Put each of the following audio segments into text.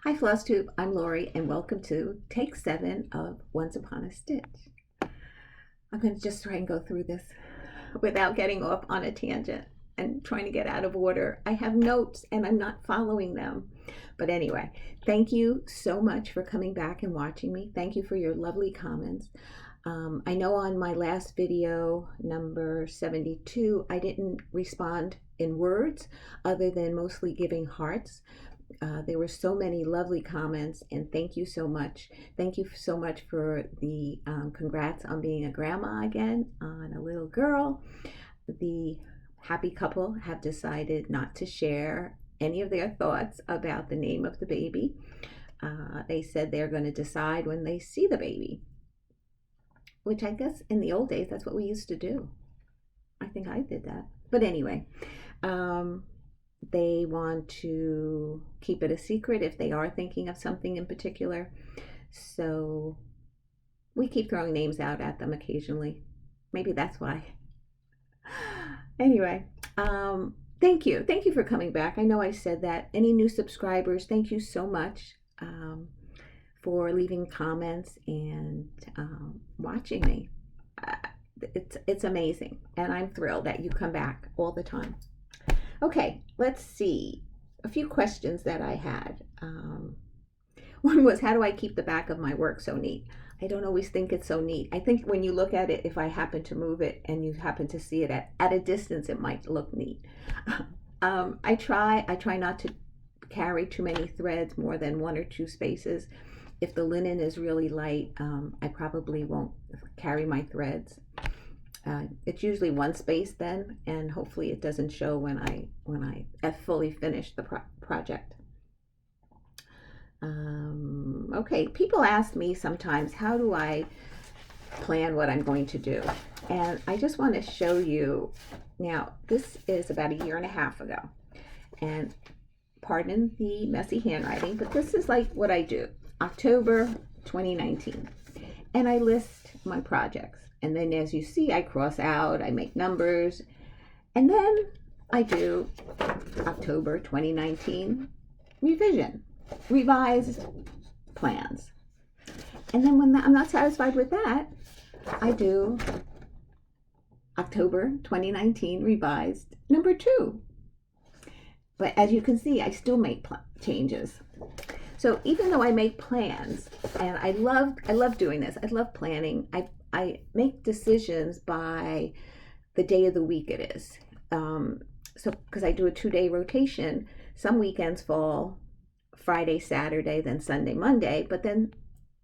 Hi Flosstube, I'm Lori and welcome to take 7 of Once Upon a Stitch. I'm going to just try and go through this without getting off on a tangent and trying to get out of order. I have notes and I'm not following them. But anyway, thank you so much for coming back and watching me. Thank you for your lovely comments. I know on my last video, number 72, I didn't respond in words other than mostly giving hearts. There were so many lovely comments, and thank you so much. Thank you so much for the congrats on being a grandma again, on a little girl. The happy couple have decided not to share any of their thoughts about the name of the baby. They said they're going to decide when they see the baby, which I guess in the old days, that's what we used to do. I think I did that. But anyway, they want to keep it a secret if they are thinking of something in particular. So we keep throwing names out at them occasionally. Maybe that's why. Anyway, thank you. Thank you for coming back. I know I said that. Any new subscribers, thank you so much for leaving comments and watching me. It's amazing. And I'm thrilled that you come back all the time. Okay, let's see. A few questions that I had. One was, how do I keep the back of my work so neat? I don't always think it's so neat. I think when you look at it, if I happen to move it and you happen to see it at a distance, it might look neat. I try not to carry too many threads, more than 1 or 2 spaces. If the linen is really light, I probably won't carry my threads. It's usually 1 space then, and hopefully it doesn't show when I have fully finished the project. Okay, people ask me sometimes, how do I plan what I'm going to do? And I just want to show you. Now, this is about 1.5 years ago, and pardon the messy handwriting, but this is like what I do. October 2019, and I list my projects. And then as you see, I cross out, I make numbers, and then I do October 2019 revision, revised plans. And then when I'm not satisfied with that, I do October 2019 revised number 2. But as you can see, I still make changes. So even though I make plans, and I love doing this, I love planning, I make decisions by the day of the week it is. So because I do a 2-day rotation, some weekends fall Friday, Saturday, then Sunday, Monday, but then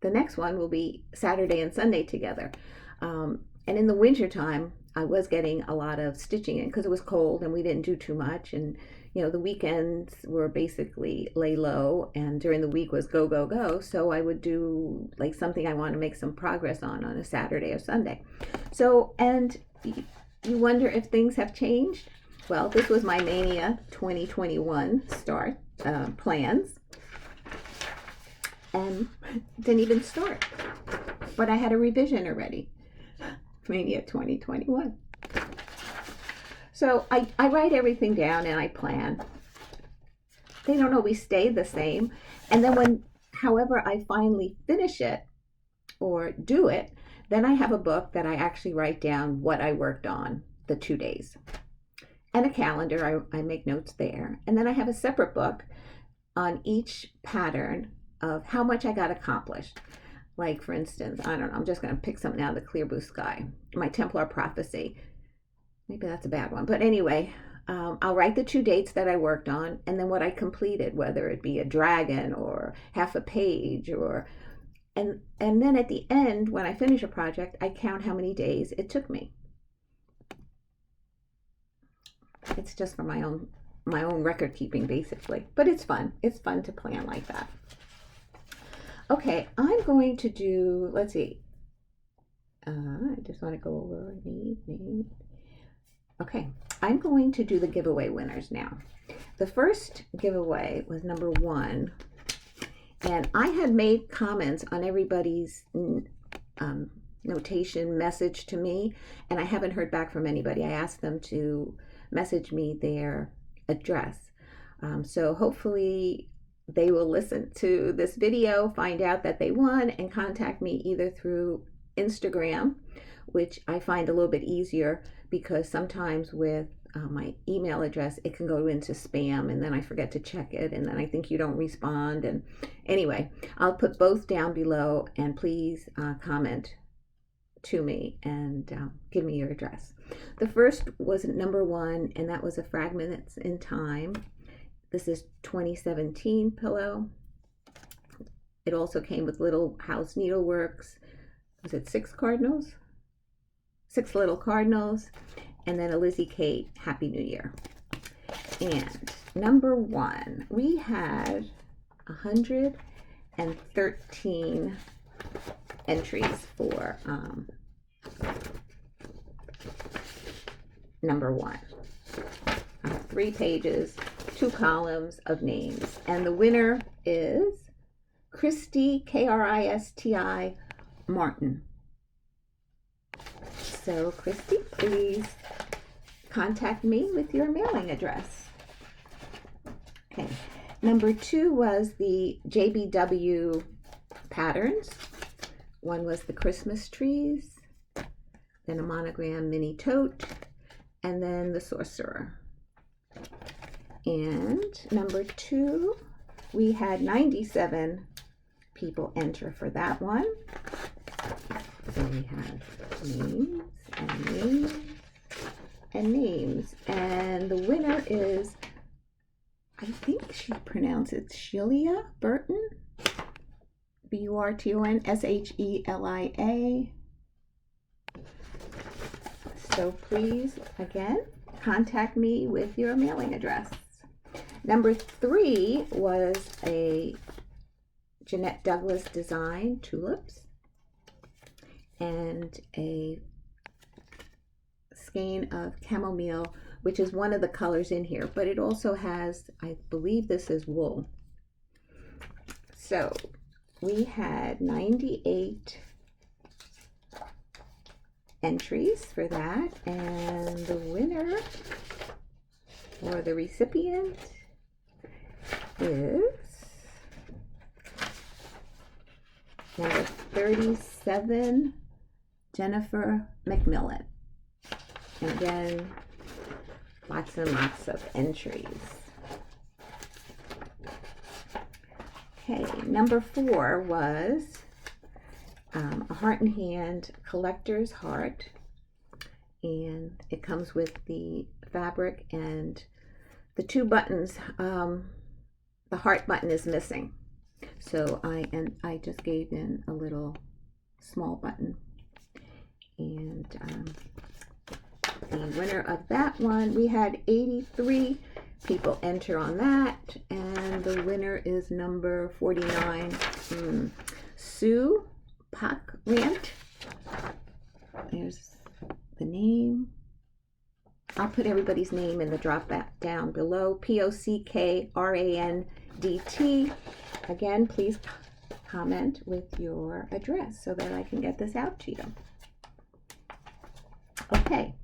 the next one will be Saturday and Sunday together. And in the winter time, I was getting a lot of stitching in because it was cold and we didn't do too much. And you know, the weekends were basically lay low, and during the week was go, go, go. So I would do like something I want to make some progress on a Saturday or Sunday. So, and you wonder if things have changed. Well, this was my Mania 2021 start plans, and didn't even start. But I had a revision already. Mania 2021. So I write everything down and I plan. They don't always stay the same. And then however I finally finish it or do it, then I have a book that I actually write down what I worked on the 2 days. And a calendar, I make notes there. And then I have a separate book on each pattern of how much I got accomplished. Like for instance, I don't know, I'm just going to pick something out of the clear blue sky. My Templar Prophecy. Maybe that's a bad one. But anyway, I'll write the 2 dates that I worked on and then what I completed, whether it be a dragon or half a page and then at the end, when I finish a project, I count how many days it took me. It's just for my own record keeping basically, but it's fun. It's fun to plan like that. Okay, I'm going to do, let's see. I just want to go over need. Okay, I'm going to do the giveaway winners now. The first giveaway was number 1, and I had made comments on everybody's notation message to me, and I haven't heard back from anybody. I asked them to message me their address. So hopefully they will listen to this video, find out that they won, and contact me either through Instagram, which I find a little bit easier because sometimes with my email address, it can go into spam and then I forget to check it and then I think you don't respond. And anyway, I'll put both down below, and please comment to me and give me your address. The first was number 1, and that was a Fragments in Time. This is 2017 pillow. It also came with Little House Needleworks. Was it 6 cardinals? 6 little cardinals, and then a Lizzie Kate Happy New Year. And number 1, we had 113 entries for number 1. 3 pages, 2 columns of names, and the winner is Kristi, Kristi Martin. So Kristi, please contact me with your mailing address. Okay, number 2 was the JBW patterns. One was the Christmas trees, then a monogram mini tote, and then the sorcerer. And number 2, we had 97 people enter for that one. So we have names and names and names. And the winner is, I think she pronounces Shelia Burton. Burton, Shelia. So please, again, contact me with your mailing address. Number 3 was a Jeanette Douglas design, tulips, and a skein of chamomile, which is one of the colors in here, but it also has, I believe this is wool. So we had 98 entries for that, and the winner or the recipient is number 37, Jennifer McMillan. And again, lots and lots of entries. Okay, number 4 was a Heart and Hand collector's heart, and it comes with the fabric and the 2 buttons. The heart button is missing, so I just gave in a little small button. And the winner of that one, we had 83 people enter on that, and the winner is number 49, Sue Pockrandt. There's the name. I'll put everybody's name in the drop down below. Pockrandt. Again, please comment with your address so that I can get this out to you. Okay.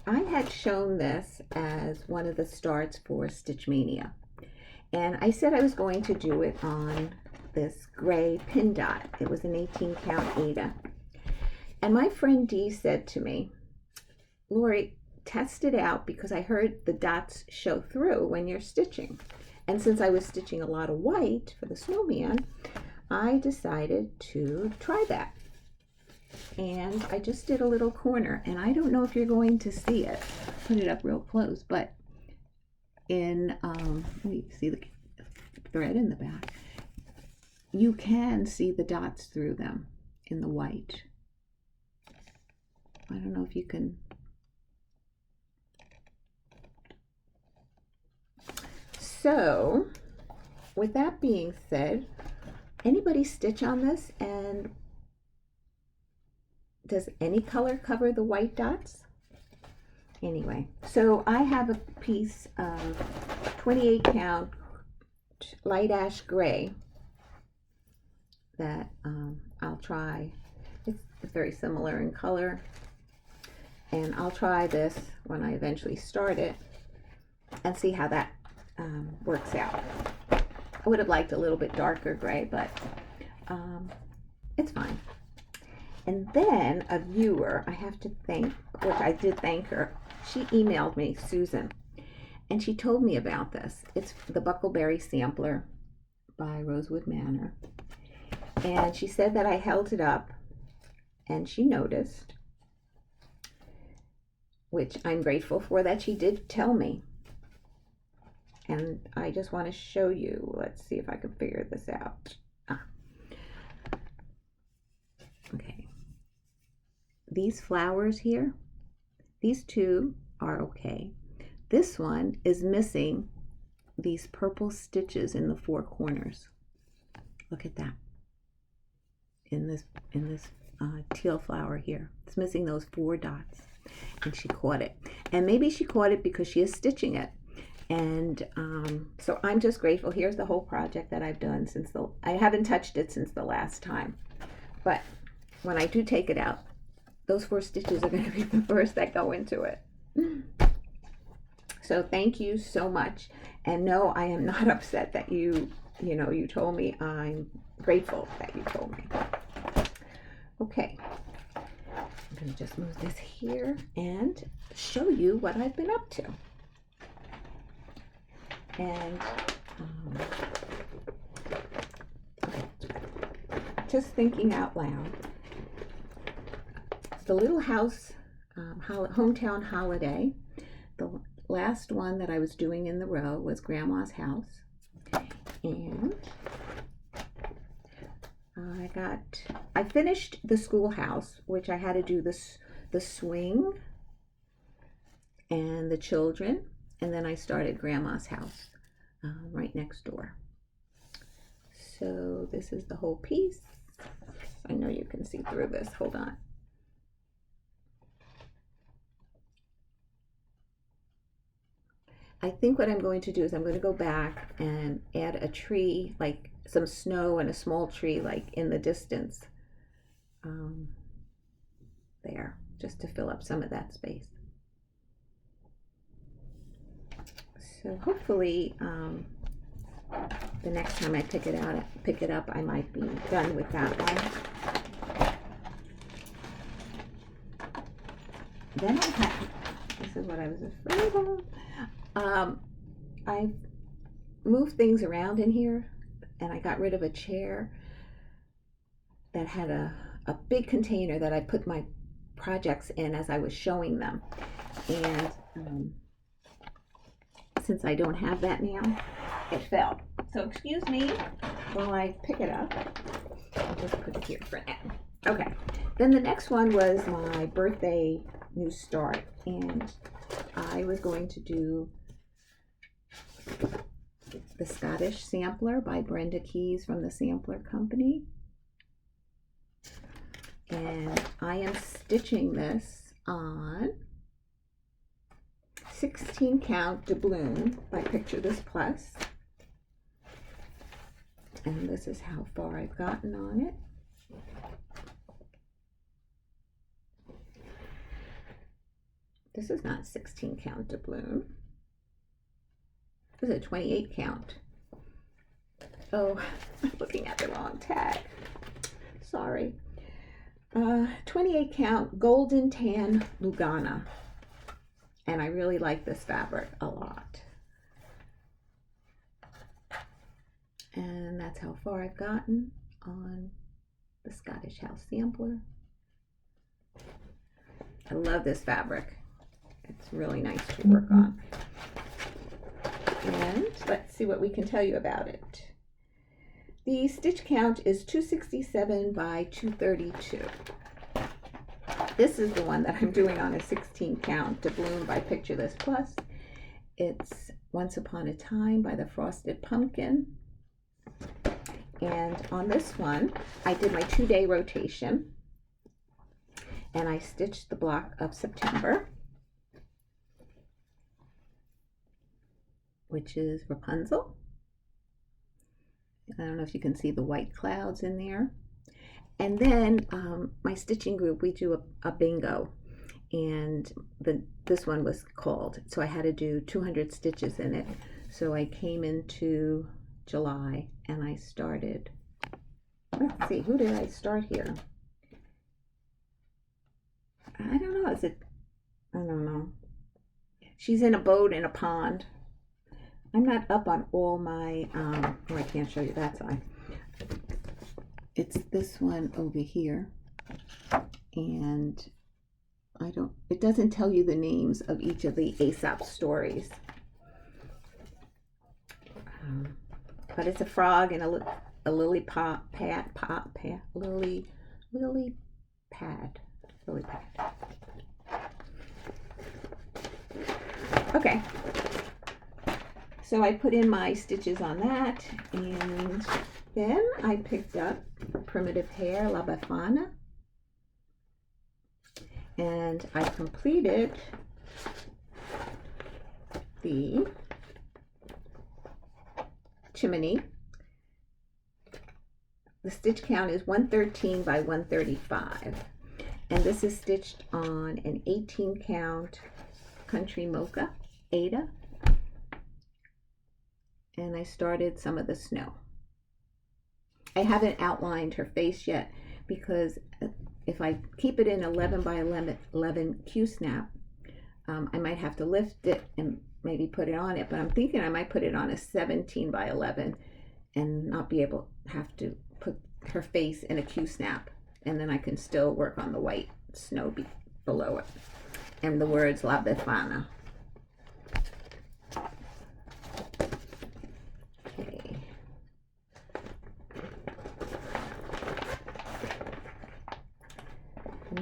I had shown this as one of the starts for Stitch Mania, and I said I was going to do it on this gray pin dot. It was an 18 count Ada, and my friend Dee said to me, Lori, test it out because I heard the dots show through when you're stitching. And since I was stitching a lot of white for the snowman, I decided to try that. And I just did a little corner, and I don't know if you're going to see it. Put it up real close, but in, you see the thread in the back. You can see the dots through them in the white. I don't know if you can. So, with that being said, anybody stitch on this, and does any color cover the white dots? Anyway, so I have a piece of 28 count light ash gray that I'll try. It's very similar in color, and I'll try this when I eventually start it and see how that works out. I would have liked a little bit darker gray, but it's fine. And then a viewer, I have to thank, which I did thank her, she emailed me, Susan, and she told me about this. It's the Buckleberry Sampler by Rosewood Manor. And she said that I held it up, and she noticed, which I'm grateful for that she did tell me. And I just want to show you. Let's see if I can figure this out. Okay. These flowers here, these two are okay. This one is missing these purple stitches in the four corners. Look at that. In this teal flower here, it's missing those 4 dots, and she caught it. And maybe she caught it because she is stitching it. And so I'm just grateful. Here's the whole project that I've done since I haven't touched it since the last time. But when I do take it out, those 4 stitches are going to be the first that go into it. So thank you so much. And no, I am not upset that you told me. I'm grateful that you told me. Okay. I'm going to just move this here and show you what I've been up to. And just thinking out loud, the little house, hometown holiday, the last one that I was doing in the row was Grandma's house. And I finished the schoolhouse, which I had to do the swing and the children, and then I started Grandma's house right next door. So this is the whole piece. I know you can see through this. Hold on. I think what I'm going to do is I'm going to go back and add a tree, like some snow and a small tree like in the distance there, just to fill up some of that space. So hopefully the next time I pick it up, I might be done with that one. Then this is what I was afraid of. I've moved things around in here, and I got rid of a chair that had a big container that I put my projects in as I was showing them. And since I don't have that now, it fell. So excuse me while I pick it up. I'll just put it here for now. Okay. Then the next one was my birthday new start, and I was going to do the Scottish Sampler by Brenda Keys from the Sampler Company. And I am stitching this on 16 count doubloon by Picture This Plus. And this is how far I've gotten on it. This is not 16 count doubloon. This is a 28 count. Oh, I'm looking at the wrong tag. Sorry. 28 count golden tan lugana. And I really like this fabric a lot. And that's how far I've gotten on the Scottish House Sampler. I love this fabric. It's really nice to work on. And let's see what we can tell you about it. The stitch count is 267 by 232. This is the one that I'm doing on a 16 count doubloon by Picture This Plus. It's Once Upon a Time by the Frosted Pumpkin. And on this one, I did my 2-day rotation. And I stitched the block of September, which is Rapunzel. I don't know if you can see the white clouds in there. And then my stitching group, we do a bingo, and this one was called, so I had to do 200 stitches in it. So I came into July and I started, let's see, who did I start here? I don't know, I don't know. She's in a boat in a pond. I'm not up on all my, oh, I can't show you that side. It's this one over here. And it doesn't tell you the names of each of the Aesop stories. But it's a frog and a lily pad. Okay. So I put in my stitches on that, and then I picked up Primitive Hair La Befana, and I completed the chimney. The stitch count is 113 by 135, and this is stitched on an 18 count Country Mocha Ada, and I started some of the snow. I haven't outlined her face yet because if I keep it in 11 by 11 Q snap, I might have to lift it and maybe put it on it, but I'm thinking I might put it on a 17 by 11 and not be able to have to put her face in a Q snap, and then I can still work on the white snow below it and the words La Befana. Okay.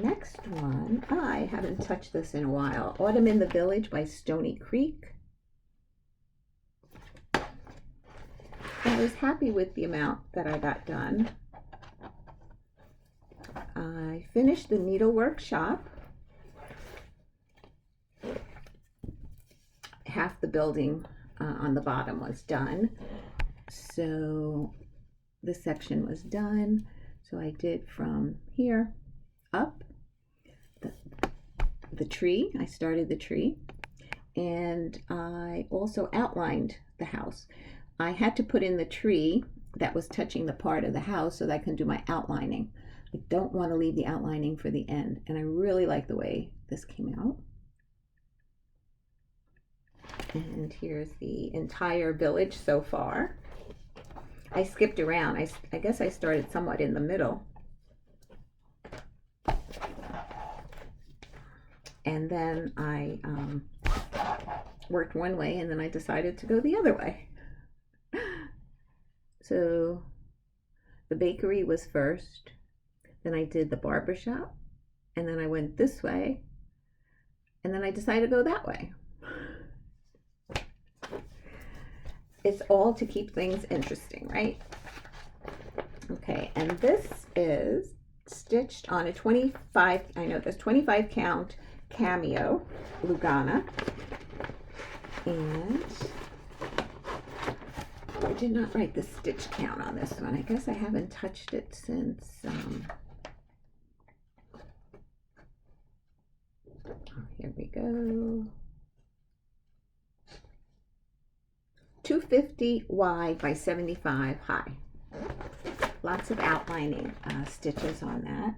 Next one, I haven't touched this in a while. Autumn in the Village by Stony Creek. I was happy with the amount that I got done. I finished the needle workshop. Half the building on the bottom was done. So this section was done. So I did from here up the tree. I started the tree, and I also outlined the house. I had to put in the tree that was touching the part of the house so that I can do my outlining. I don't want to leave the outlining for the end, and I really like the way this came out. And here's the entire village so far. I skipped around. I guess I started somewhat in the middle. And then I worked one way, and then I decided to go the other way. So the bakery was first, then I did the barbershop, and then I went this way, and then I decided to go that way. It's all to keep things interesting, right? Okay, and this is stitched on a 25, I know there's 25 count cameo lugana, and I did not write the stitch count on this one. I guess I haven't touched it since here we go. 250 wide by 75 high. Lots of outlining stitches on that.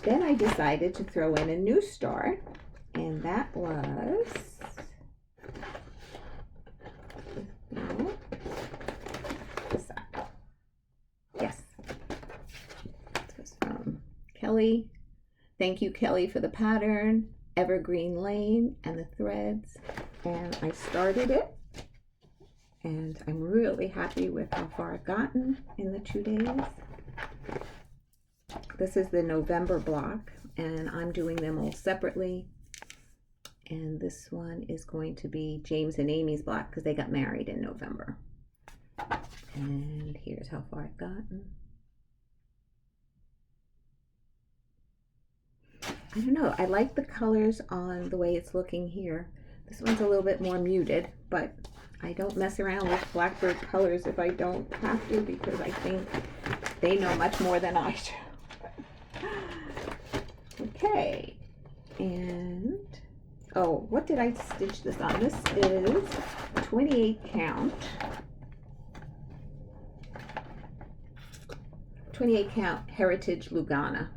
Then I decided to throw in a new start, and that was this side. Yes. This was from Kelly. Thank you, Kelly, for the pattern, Evergreen Lane, and the threads. And I started it, and I'm really happy with how far I've gotten in the 2 days. This is the November block, and I'm doing them all separately. And this one is going to be James and Amy's block because they got married in November. And here's how far I've gotten. I don't know, I like the colors on the way it's looking here. This one's a little bit more muted, but I don't mess around with Blackbird colors if I don't have to, because I think they know much more than I do. Okay, and Oh, what did I stitch this on? This is 28 count. 28 count Heritage Lugana.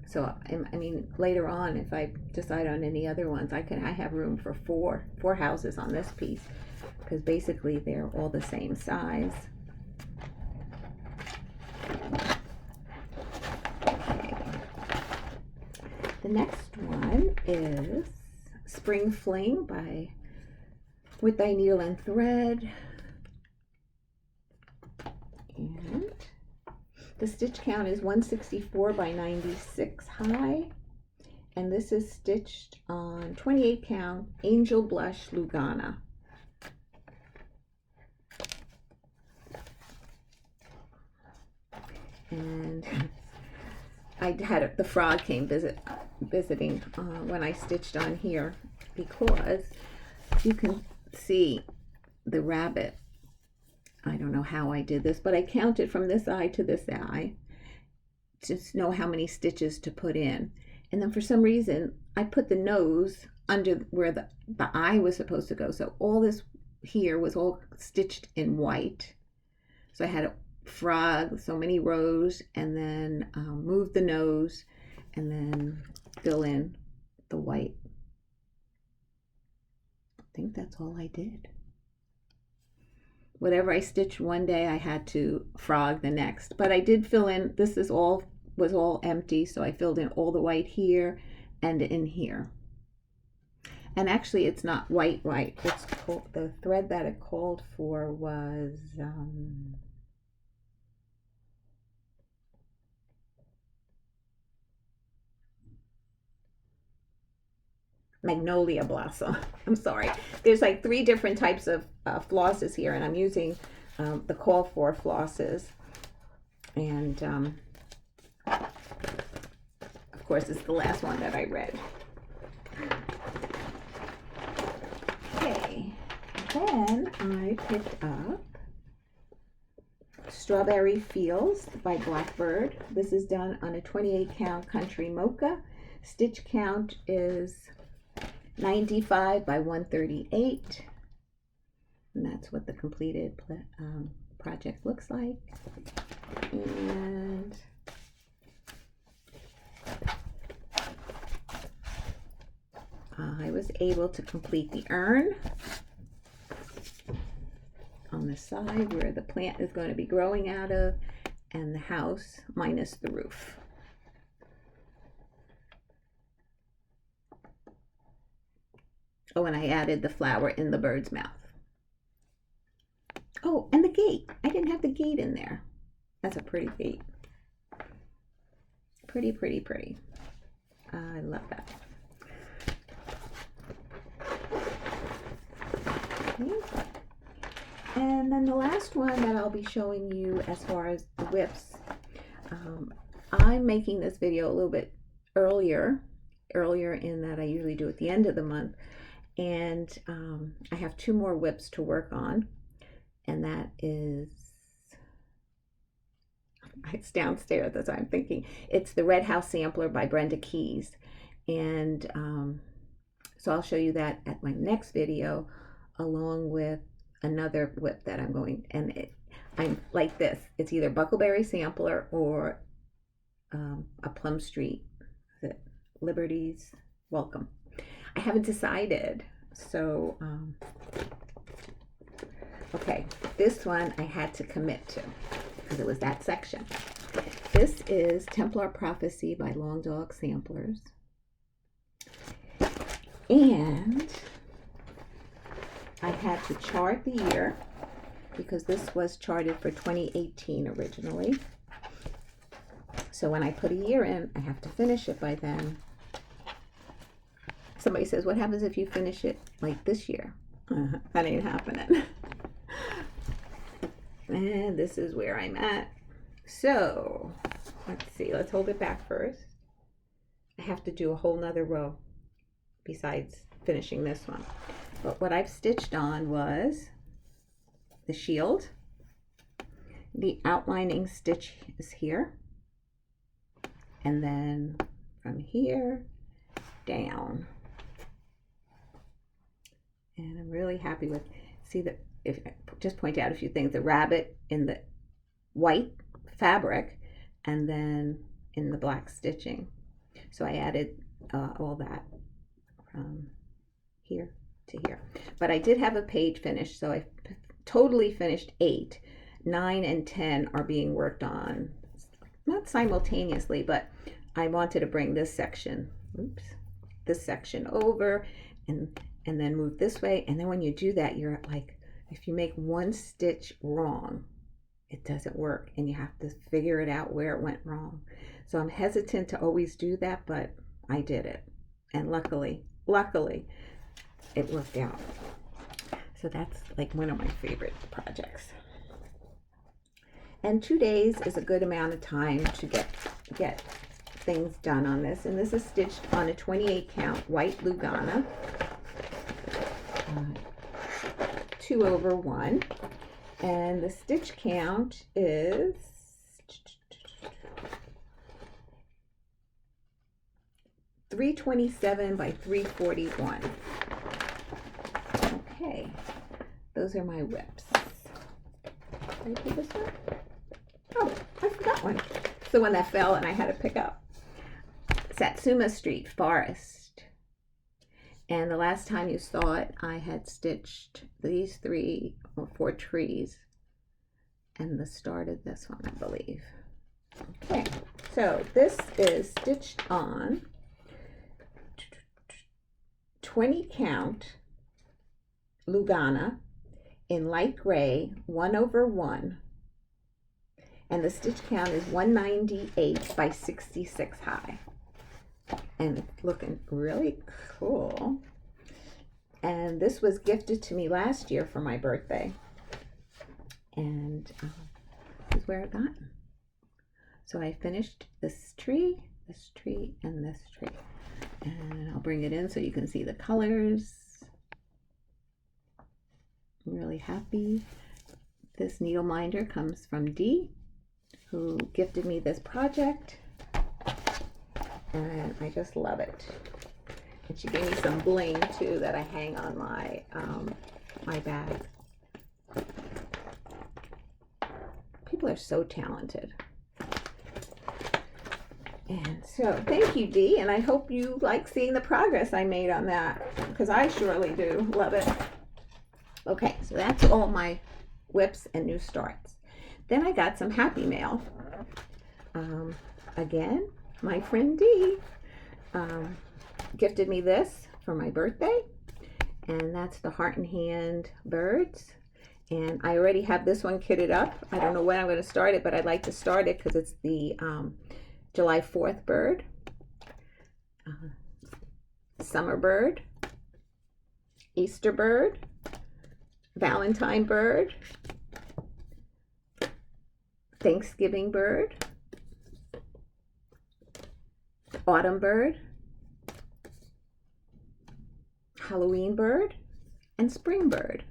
So, I mean, later on, if I decide on any other ones, I have room for four houses on this piece, because basically they're all the same size. Okay. The next one is Spring Fling by With Thy Needle and Thread. And the stitch count is 164 by 96 high, and this is stitched on 28 count Angel Blush Lugana. And I had the frog came visiting when I stitched on here, because you can see the rabbit. I don't know how I did this, but I counted from this eye to this eye to know how many stitches to put in. And then for some reason, I put the nose under where the eye was supposed to go. So all this here was all stitched in white. So I had a frog, so many rows, and then move the nose, and then fill in the white. I think that's all I did. Whatever I stitched one day, I had to frog the next. But I did fill in, this was all empty, so I filled in all the white here and in here. And actually, it's not white. It's called, the thread that it called for was Magnolia Blossom. I'm sorry. There's like 3 different types of flosses here, and I'm using the call for flosses. And of course, it's the last one that I read. Okay, then I picked up Strawberry Fields by Blackbird. This is done on a 28 count Country Mocha. Stitch count is 95 by 138, and that's what the completed project looks like. And I was able to complete the urn on the side where the plant is going to be growing out of, and the house minus the roof. Oh, and I added the flower in the bird's mouth. Oh, and the gate. I didn't have the gate in there. That's a pretty gate. Pretty, pretty, pretty. I love that. Okay. And then the last one that I'll be showing you as far as the whips. I'm making this video a little bit earlier in that I usually do at the end of the month. And I have 2 more whips to work on, and that is, it's downstairs, that's what I'm thinking. It's the Red House Sampler by Brenda Keys, and so I'll show you that at my next video, along with another whip that I'm going, and I'm like this, it's either Buckleberry Sampler or a Plum Street, Liberty's Welcome. I haven't decided, so okay, this one I had to commit to because it was that section. This is Templar Prophecy by Long Dog Samplers, and I had to chart the year because this was charted for 2018 originally. So when I put a year in, I have to finish it by then. Somebody says, what happens if you finish it like this year? That ain't happening. And this is where I'm at. So let's see, let's hold it back first. I have to do a whole nother row besides finishing this one. But what I've stitched on was the shield. The outlining stitch is here. And then from here down. And I'm really happy with, see that, if just point out a few things, the rabbit in the white fabric and then in the black stitching. So I added all that from here to here. But I did have a page finished, so I totally finished 8. 9 and 10 are being worked on, not simultaneously, but I wanted to bring this section, this section over and then move this way. And then when you do that, you're like, if you make one stitch wrong, it doesn't work and you have to figure it out where it went wrong. So I'm hesitant to always do that, but I did it. And luckily, it worked out. So that's like one of my favorite projects. And 2 days is a good amount of time to get things done on this. And this is stitched on a 28 count white lugana, 2/1. And the stitch count is 327 by 341. Okay, those are my whips. Did I do this one? Oh, I forgot one. It's the one that fell and I had to pick up. Satsuma Street Forest. And the last time you saw it, I had stitched these 3 or 4 trees and the start of this one, I believe. Okay, so this is stitched on 20 count lugana in light gray, 1/1, and the stitch count is 198 by 66 high, and it's looking really cool. And this was gifted to me last year for my birthday, and this is where it got. So I finished this tree, and this tree. And I'll bring it in so you can see the colors. I'm really happy. This needle minder comes from Dee, who gifted me this project. And I just love it. And she gave me some bling too that I hang on my my bag. People are so talented. And so thank you, Dee, and I hope you like seeing the progress I made on that, because I surely do love it. Okay, so that's all my whips and new starts. Then I got some happy mail. Again, my friend Dee gifted me this for my birthday, and that's the Heart and Hand birds. And I already have this one kitted up. I don't know when I'm going to start it, but I'd like to start it because it's the July 4th bird, summer bird, Easter bird, Valentine bird, Thanksgiving bird, autumn bird, Halloween bird, and spring bird.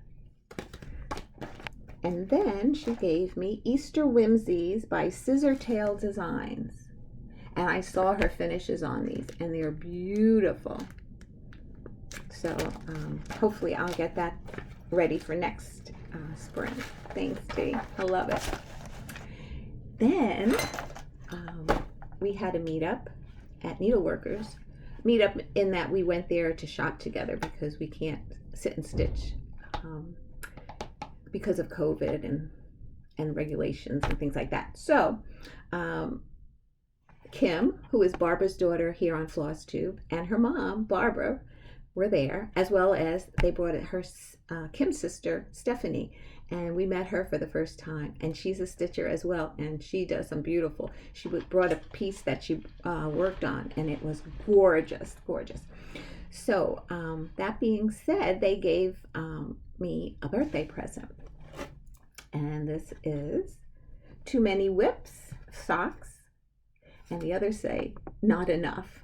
And then she gave me Easter Whimsies by Scissortail Designs. And I saw her finishes on these, and they're beautiful. So hopefully I'll get that ready for next spring. Thanks, Dee. I love it. Then we had a meetup at Needleworkers. Meetup in that we went there to shop together because we can't sit and stitch because of COVID and regulations and things like that. So Kim, who is Barbara's daughter here on Flosstube, and her mom, Barbara, were there, as well as they brought her Kim's sister, Stephanie, and we met her for the first time, and she's a stitcher as well, and she does some beautiful, she brought a piece that she worked on, and it was gorgeous, gorgeous. So that being said, they gave me a birthday present, and this is Too Many Whips, Socks, and the others say, Not Enough.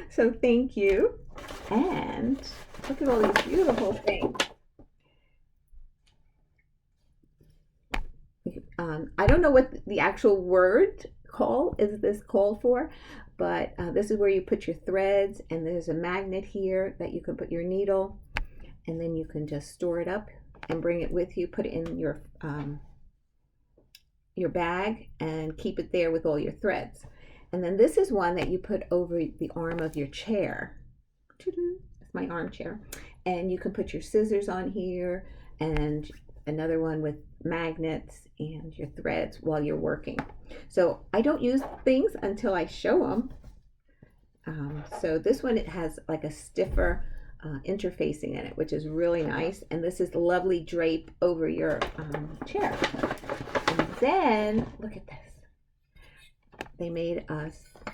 So thank you. And look at all these beautiful things. I don't know what the actual word call is this called for, but this is where you put your threads, and there's a magnet here that you can put your needle, and then you can just store it up and bring it with you, put it in your bag and keep it there with all your threads. And then this is one that you put over the arm of your chair. It's my armchair. And you can put your scissors on here, and another one with magnets and your threads while you're working. So I don't use things until I show them. So this one, it has like a stiffer interfacing in it, which is really nice. And this is lovely drape over your chair. And then look at this. They made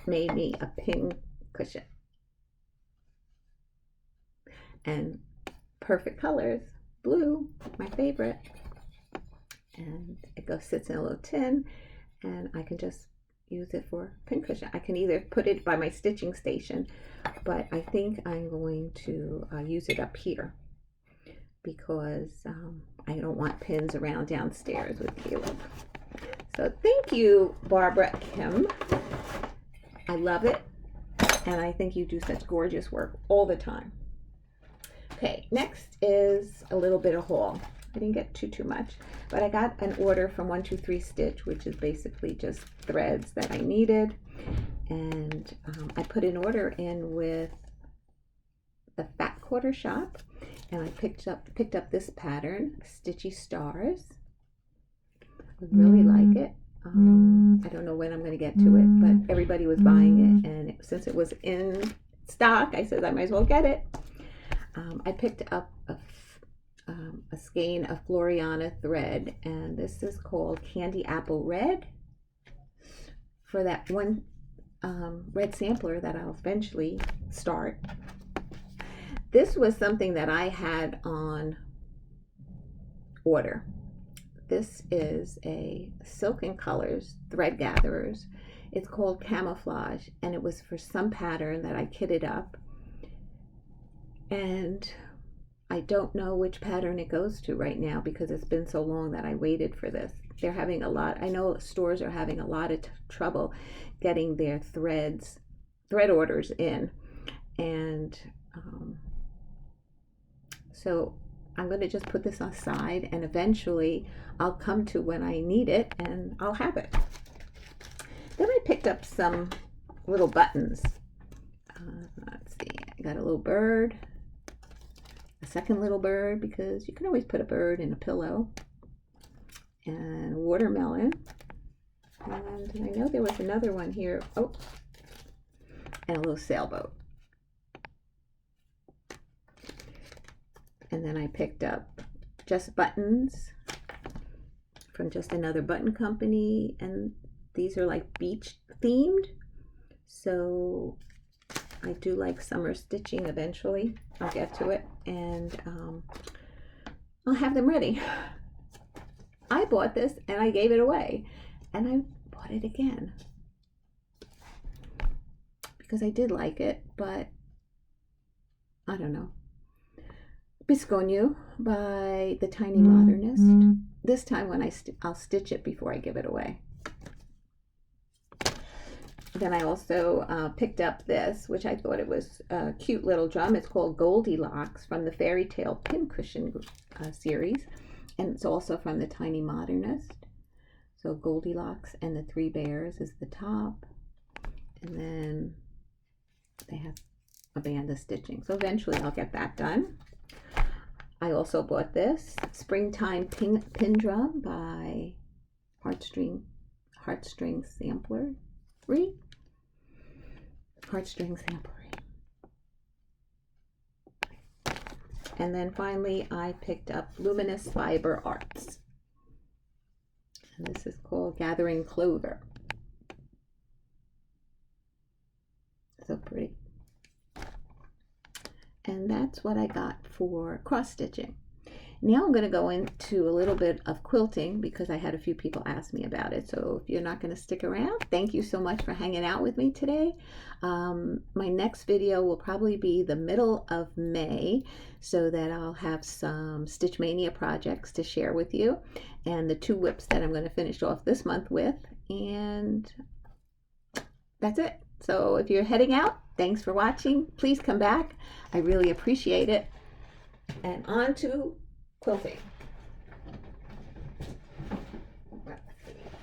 me a pin cushion. And perfect colors. Blue, my favorite. And it sits in a little tin, and I can just use it for pincushion. I can either put it by my stitching station, but I think I'm going to use it up here because I don't want pins around downstairs with Caleb. So thank you, Barbara Kim. I love it, and I think you do such gorgeous work all the time. Okay, next is a little bit of haul. I didn't get too much, but I got an order from 123 Stitch, which is basically just threads that I needed, and I put an order in with the Fat Quarter Shop, and I picked up this pattern, Stitchy Stars. I really like it. I don't know when I'm going to get to it, but everybody was buying it, and since it was in stock, I said I might as well get it. I picked up a skein of Gloriana thread, and this is called Candy Apple Red, for that one red sampler that I'll eventually start. This was something that I had on order. This is a Silken Colors Thread Gatherers. It's called Camouflage, and it was for some pattern that I kitted up, and I don't know which pattern it goes to right now because it's been so long that I waited for this. They're having a lot, I know stores are having a lot of trouble getting their thread orders in, and so I'm going to just put this aside, and eventually I'll come to when I need it and I'll have it. Then I picked up some little buttons. Let's see, I got a little bird, a second little bird, because you can always put a bird in a pillow, and watermelon, and I know there was another one here, oh, and a little sailboat. And then I picked up just buttons from just another button company, and these are like beach themed, so I do like summer stitching. Eventually I'll get to it, and I'll have them ready. I bought this and I gave it away, and I bought it again because I did like it, but I don't know. Biscogne by the Tiny Modernist. This time when I'll stitch it before I give it away. Then I also picked up this, which I thought it was a cute little drum. It's called Goldilocks from the Fairy Tale Pincushion series, and it's also from the Tiny Modernist. So Goldilocks and the Three Bears is the top, and then they have a band of stitching. So eventually I'll get that done. I also bought this Springtime Pin Drum by Heartstring Samplery. And then finally I picked up Luminous Fiber Arts. And this is called Gathering Clover. So pretty. And that's what I got for cross stitching. Now I'm going to go into a little bit of quilting because I had a few people ask me about it. So if you're not going to stick around, thank you so much for hanging out with me today. My next video will probably be the middle of May, so that I'll have some Stitch Mania projects to share with you, and the 2 whips that I'm going to finish off this month with. And that's it. So if you're heading out, thanks for watching. Please come back. I really appreciate it. And on to quilting.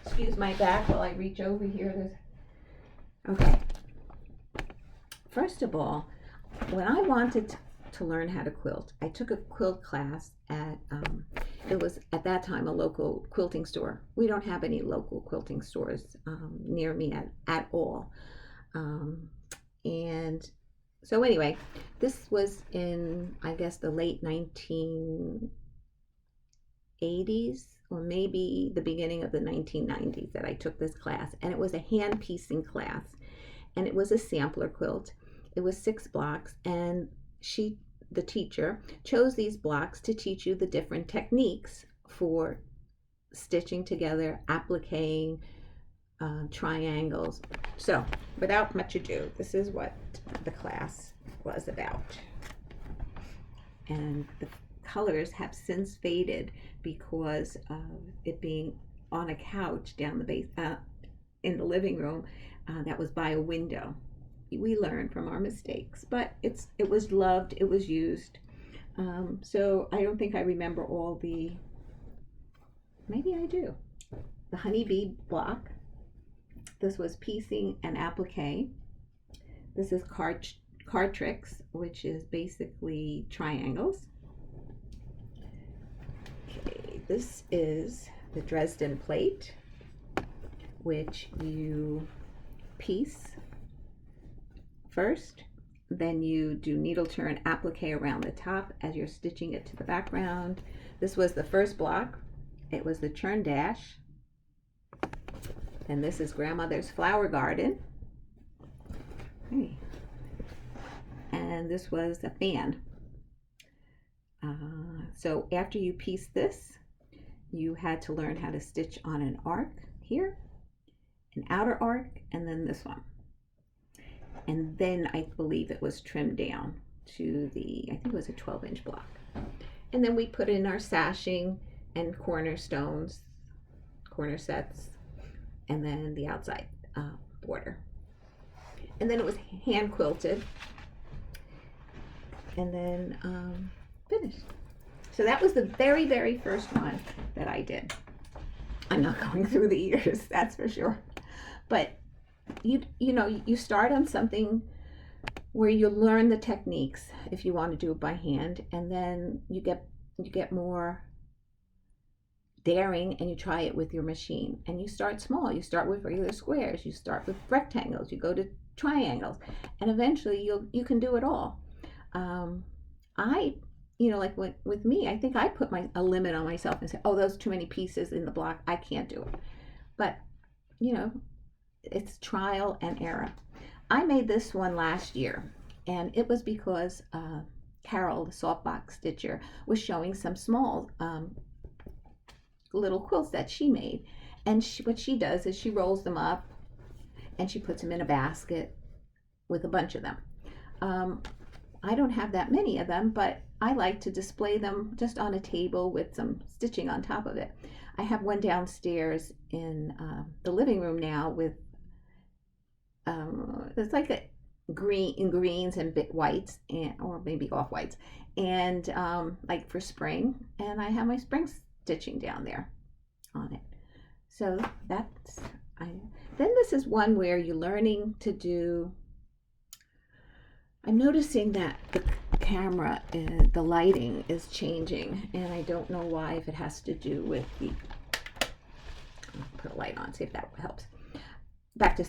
Excuse my back while I reach over here. Okay. First of all, when I wanted to learn how to quilt, I took a quilt class at, it was at that time a local quilting store. We don't have any local quilting stores near me at all. And so anyway, this was in, I guess, the late 1980s or maybe the beginning of the 1990s that I took this class. And it was a hand piecing class. And it was a sampler quilt. It was 6 blocks, and the teacher, chose these blocks to teach you the different techniques for stitching together, appliquing, triangles. So, without much ado, this is what the class was about. And the colors have since faded because of it being on a couch down the base in the living room that was by a window. We learned from our mistakes, but it was loved, it was used. So I don't think I remember all maybe I do. The honeybee block. This was piecing and applique. This is card tricks, which is basically triangles. Okay, this is the Dresden plate, which you piece first, then you do needle turn applique around the top as you're stitching it to the background. This was the first block. It was the churn dash. And this is grandmother's flower garden. Hey. And this was a fan. So after you piece this, you had to learn how to stitch on an arc here, an outer arc, and then this one. And then I believe it was trimmed down to I think it was a 12-inch block. And then we put in our sashing and cornerstones, corner sets, and then the outside border. And then it was hand quilted, and then finished. So that was the very, very first one that I did. I'm not going through the years, that's for sure. But you know, you start on something where you learn the techniques if you want to do it by hand, and then you get more daring and you try it with your machine. And you start small. You start with regular squares, you start with rectangles, you go to triangles, and eventually you can do it all. Like with me, I think I put a limit on myself and say, oh, those too many pieces in the block, I can't do it. But it's trial and error. I made this one last year, and it was because Carol, the softbox stitcher, was showing some small little quilts that she made. And what she does is she rolls them up and she puts them in a basket with a bunch of them. I don't have that many of them, but I like to display them just on a table with some stitching on top of it. I have one downstairs in the living room now with it's like a greens and bit whites, or maybe off whites, and like for spring, and I have my spring stitching down there on it. So that's then this is one where you're learning to do. I'm noticing that the camera, the lighting is changing, and I don't know why, if it has to do with I'll put a light on, see if that helps. Back to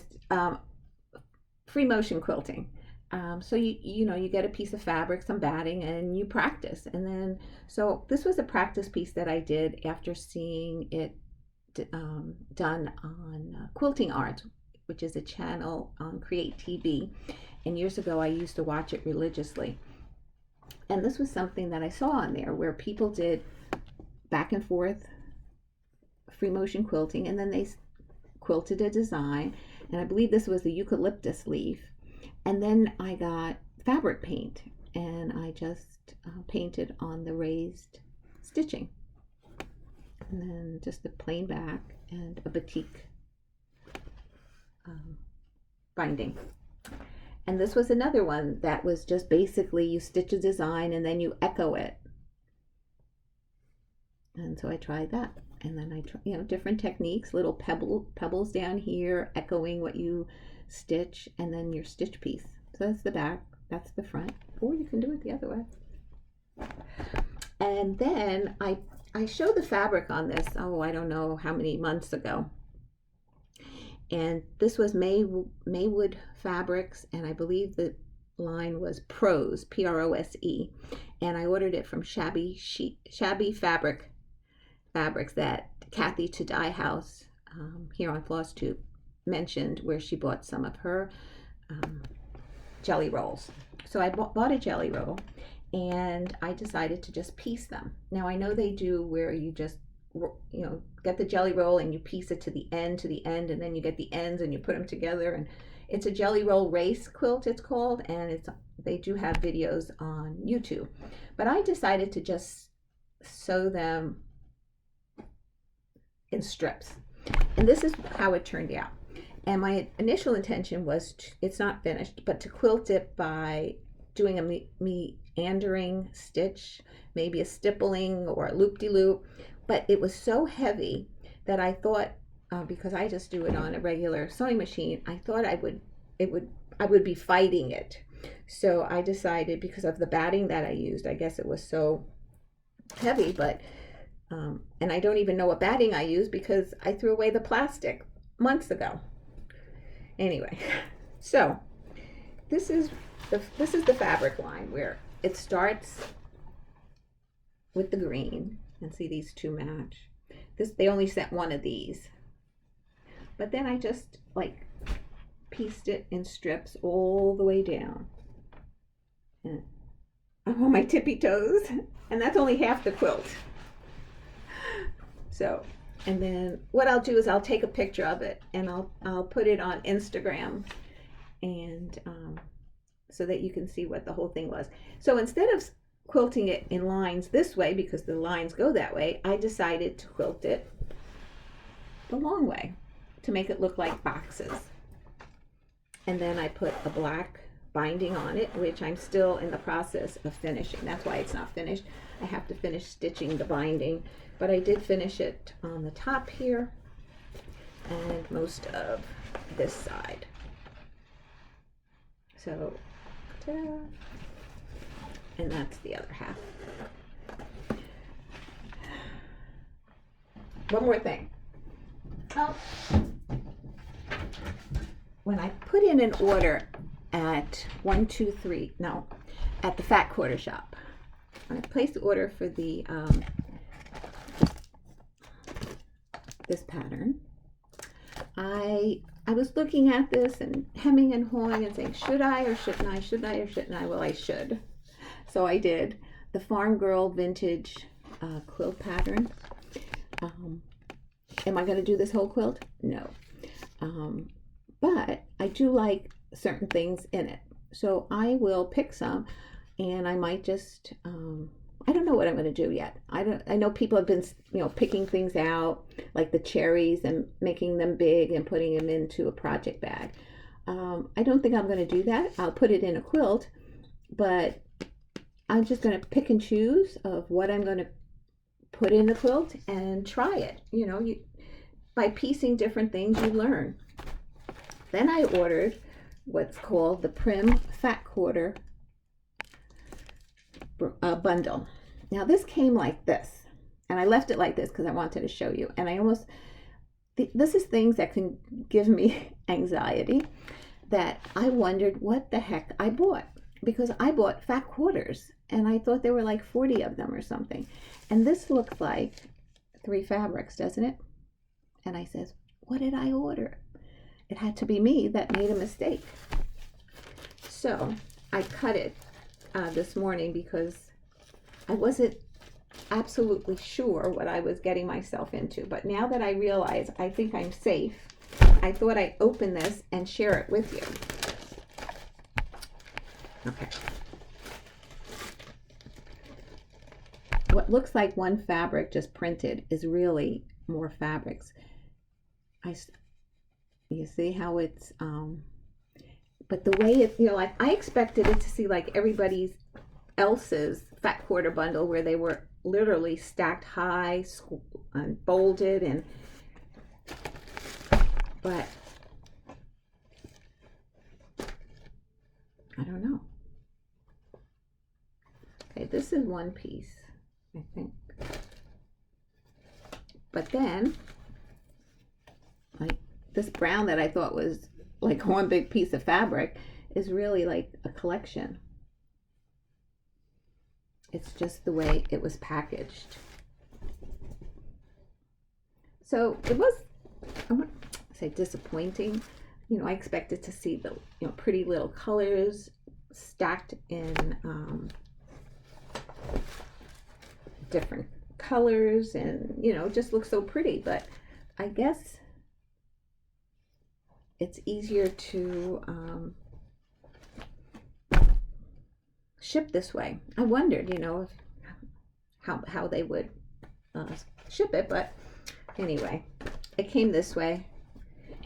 free motion quilting. So you get a piece of fabric, some batting, and you practice. And then, so this was a practice piece that I did after seeing it done on Quilting Arts, which is a channel on Create TV. And years ago, I used to watch it religiously. And this was something that I saw on there where people did back and forth free motion quilting, and then they quilted a design. And I believe this was the eucalyptus leaf. And then I got fabric paint, and I just painted on the raised stitching. And then just a plain back and a batik binding. And this was another one that was just basically you stitch a design and then you echo it. And so I tried that. And then I tried, different techniques, little pebbles down here, echoing what you stitch, and then your stitch piece. So that's the back, that's the front. Or you can do it the other way. And then I showed the fabric on this, I don't know how many months ago. And this was Maywood Fabrics, and I believe the line was Prose, Prose. And I ordered it from Shabby Fabrics that Kathy to Dye House here on Flosstube mentioned, where she bought some of her jelly rolls. So I bought a jelly roll, and I decided to just piece them. Now I know they do where you just get the jelly roll and you piece it to the end, and then you get the ends and you put them together, and it's a jelly roll race quilt, it's called, and they do have videos on YouTube. But I decided to just sew them in strips, and this is how it turned out. And my initial intention was it's not finished, but to quilt it by doing a meandering stitch, maybe a stippling or a loop-de-loop. But it was so heavy that I thought, because I just do it on a regular sewing machine, I thought I would be fighting it. So I decided, because of the batting that I used, I guess it was so heavy, but and I don't even know what batting I used because I threw away the plastic months ago. Anyway, so this is the fabric line where it starts with the green, and see these two match. They only sent one of these, but then I just pieced it in strips all the way down. And I'm on my tippy toes, and that's only half the quilt. So, and then what I'll do is I'll take a picture of it and I'll put it on Instagram, and so that you can see what the whole thing was. So instead of quilting it in lines this way, because the lines go that way, I decided to quilt it the long way to make it look like boxes. And then I put a black binding on it, which I'm still in the process of finishing. That's why it's not finished. I have to finish stitching the binding, but I did finish it on the top here and most of this side. So, and that's the other half. One more thing. When I put in an order at at the Fat Quarter Shop, when I placed the order for the this pattern, I was looking at this and hemming and hawing and saying, should I or shouldn't I? Should I or shouldn't I? Well, I should. So I did the Farm Girl Vintage quilt pattern. Am I going to do this whole quilt? No. But I do like certain things in it. So I will pick some, and I might just, I don't know what I'm going to do yet. I know people have been, picking things out, like the cherries, and making them big and putting them into a project bag. I don't think I'm going to do that. I'll put it in a quilt, but I'm just going to pick and choose of what I'm going to put in the quilt and try it. By piecing different things, you learn. Then I ordered what's called the Prim Fat Quarter bundle. Now this came like this, and I left it like this because I wanted to show you. And this is things that can give me anxiety, that I wondered what the heck I bought, because I bought fat quarters and I thought there were like 40 of them or something. And this looks like 3 fabrics, doesn't it? And I says, what did I order? It had to be me that made a mistake. So I cut it this morning because I wasn't absolutely sure what I was getting myself into. But now that I realize I think I'm safe, I thought I'd open this and share it with you. Okay. What looks like one fabric just printed is really more fabrics. You see how it's but the way it, like I expected it to see like everybody else's fat quarter bundle where they were literally stacked high and folded, but I don't know. Okay, this is one piece, I think. But then, like this brown that I thought was like one big piece of fabric is really like a collection. It's just the way it was packaged. So it was, I won't say disappointing. I expected to see the pretty little colors stacked in different colors, and just looks so pretty. But I guess it's easier to ship this way. I wondered, if, how they would ship it, but anyway, it came this way,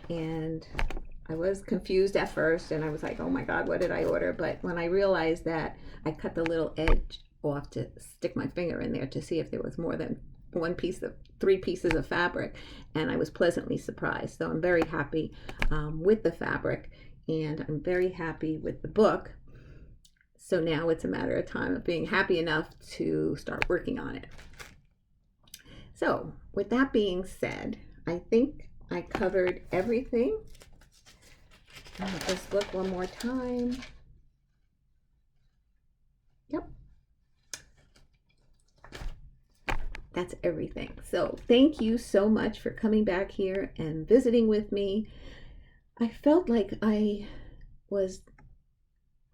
and I was confused at first, and I was like, oh my God, what did I order? But when I realized that I cut the little edge off to stick my finger in there to see if there was more than three pieces of fabric, and I was pleasantly surprised. So I'm very happy with the fabric, and I'm very happy with the book. So now it's a matter of time of being happy enough to start working on it. So with that being said, I think I covered everything. I'll just look one more time. Yep. That's everything. So thank you so much for coming back here and visiting with me. I felt like I was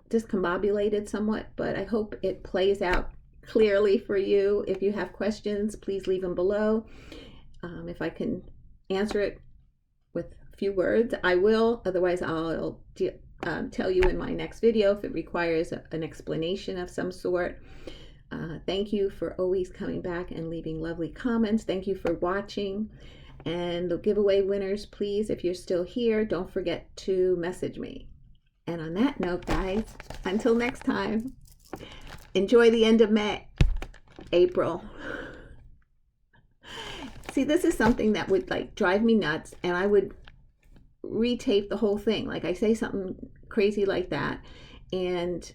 discombobulated somewhat, but I hope it plays out clearly for you. If you have questions, please leave them below. If I can answer it with a few words, I will. Otherwise, I'll tell you in my next video if it requires an explanation of some sort. Thank you for always coming back and leaving lovely comments. Thank you for watching. And the giveaway winners, please, if you're still here, don't forget to message me. And on that note, guys, until next time, enjoy the end of April. See, this is something that would like drive me nuts, and I would retape the whole thing. Like I say something crazy like that, and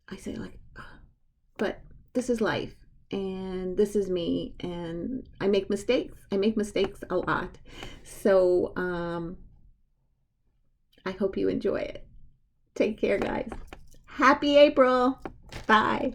I say like, but this is life, and this is me, and I make mistakes. I make mistakes a lot. So I hope you enjoy it. Take care, guys. Happy April. Bye.